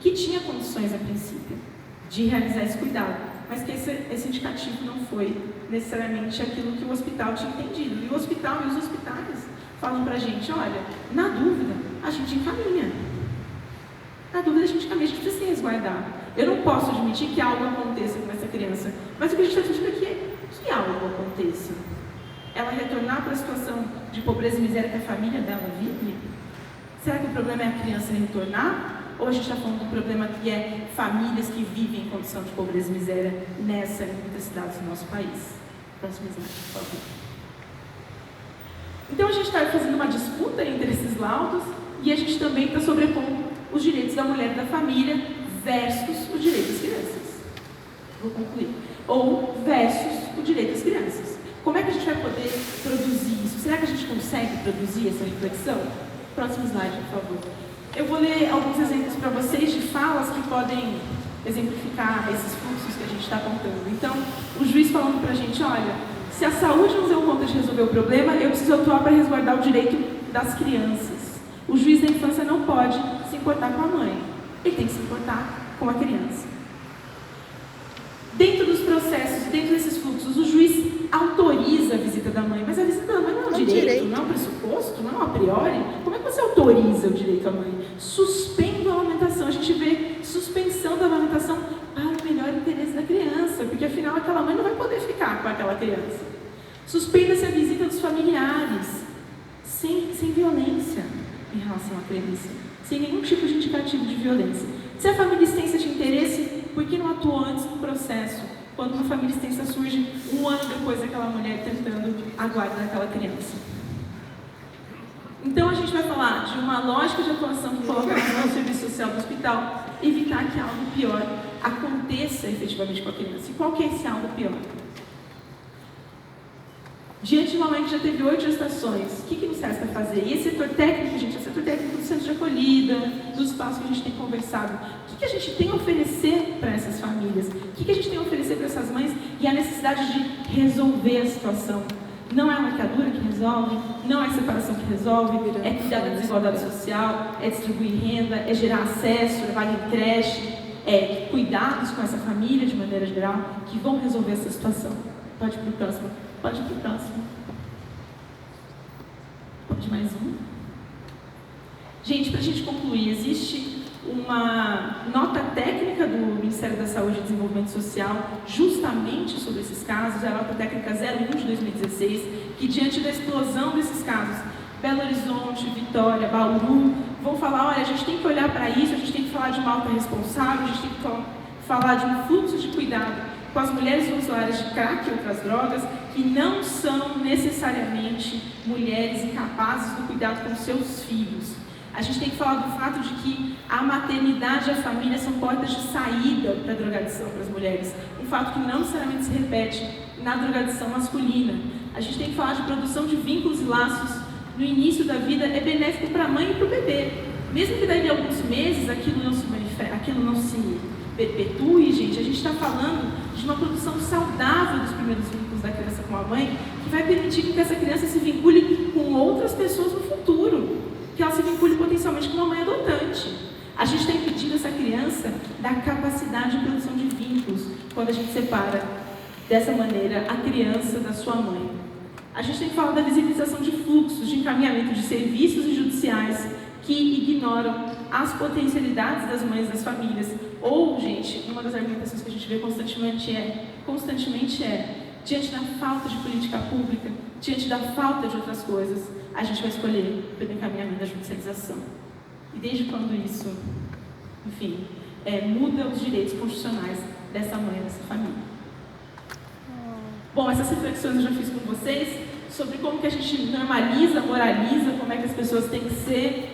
que tinha condições, a princípio, de realizar esse cuidado, mas que esse indicativo não foi necessariamente aquilo que o hospital tinha entendido. E o hospital e os hospitais falam para a gente, olha, na dúvida, a gente encaminha. Na dúvida, a gente precisa se resguardar. Eu não posso admitir que algo aconteça com essa criança, mas o que a gente está discutindo aqui é que algo aconteça. Ela retornar para a situação de pobreza e miséria que a família dela vive? Será que o problema é a criança retornar? Ou a gente está falando do problema que é famílias que vivem em condição de pobreza e miséria nessa e muitas cidades do nosso país? Próximo slide, por favor. Então a gente está fazendo uma disputa entre esses laudos e a gente também está sobrepondo os direitos da mulher e da família versus o direito das crianças. Vou concluir. Ou versus o direito das crianças. Como é que a gente vai poder produzir isso? Será que a gente consegue produzir essa reflexão? Próximo slide, por favor. Eu vou ler alguns exemplos para vocês de falas que podem exemplificar esses fluxos que a gente está apontando. Então, o juiz falando para a gente, olha, se a saúde não deu conta de resolver o problema, eu preciso atuar para resguardar o direito das crianças. O juiz da infância não pode se importar com a mãe, ele tem que se importar com a criança. Dentro dos processos, dentro desses fluxos, o juiz autoriza a visita da mãe, mas a visita da mãe não é um direito, não é um pressuposto, não é um a priori. Como é que você autoriza o direito à mãe? Suspendo a amamentação. A gente vê suspensão da amamentação para o melhor interesse da criança, porque afinal aquela mãe não vai poder ficar com aquela criança. Suspenda-se a visita dos familiares, sem violência em relação à criança, sem nenhum tipo de indicativo de violência. Se a família extensa de interesse, por que não atuou antes no processo, quando uma família extensa surge um ano depois daquela mulher tentando a guarda daquela criança? Então a gente vai falar de uma lógica de atuação que coloca no serviço social do hospital, evitar que algo pior aconteça efetivamente com a criança. E qual que é esse algo pior? Diante de uma mãe que já teve 8 gestações, o que nos resta fazer? E esse setor técnico, gente, é o setor técnico do centro de acolhida, dos espaços que a gente tem conversado. O que a gente tem a oferecer para essas famílias? O que a gente tem a oferecer para essas mães? E a necessidade de resolver a situação. Não é a maquiadura que resolve, não é a separação que resolve, é cuidar da desigualdade social, é distribuir renda, é gerar acesso, é vaga em creche, é cuidados com essa família de maneira geral, que vão resolver essa situação. Pode ir para o próximo. Pode ir para o próximo. Pode mais um. Gente, para a gente concluir, existe uma nota técnica do Ministério da Saúde e Desenvolvimento Social justamente sobre esses casos, é a nota técnica 01 de 2016, que diante da explosão desses casos, Belo Horizonte, Vitória, Bauru, vão falar, olha, a gente tem que olhar para isso, a gente tem que falar de uma alta responsável, a gente tem que falar de um fluxo de cuidado com as mulheres usuárias de crack e outras drogas, que não são necessariamente mulheres incapazes do cuidado com seus filhos. A gente tem que falar do fato de que a maternidade e a família são portas de saída para a drogadição para as mulheres, um fato que não necessariamente se repete na drogadição masculina. A gente tem que falar de produção de vínculos e laços no início da vida, é benéfico para a mãe e para o bebê. Mesmo que daí a alguns meses aquilo não se perpetue, gente, a gente está falando de uma produção saudável dos primeiros vínculos da criança com a mãe, que vai permitir que essa criança se vincule com outras pessoas no futuro, que ela se vincule potencialmente com uma mãe adotante. A gente está impedindo essa criança da capacidade de produção de vínculos, quando a gente separa dessa maneira a criança da sua mãe. A gente tem que falar da visibilização de fluxos, de encaminhamento de serviços e judiciais que ignoram as potencialidades das mães das famílias. Ou, gente, uma das argumentações que a gente vê constantemente é, diante da falta de política pública, diante da falta de outras coisas, a gente vai escolher pelo encaminhamento da judicialização. E desde quando isso, enfim, muda os direitos constitucionais dessa mãe, dessa família. Bom, essas reflexões eu já fiz com vocês sobre como que a gente normaliza, moraliza, como é que as pessoas têm que ser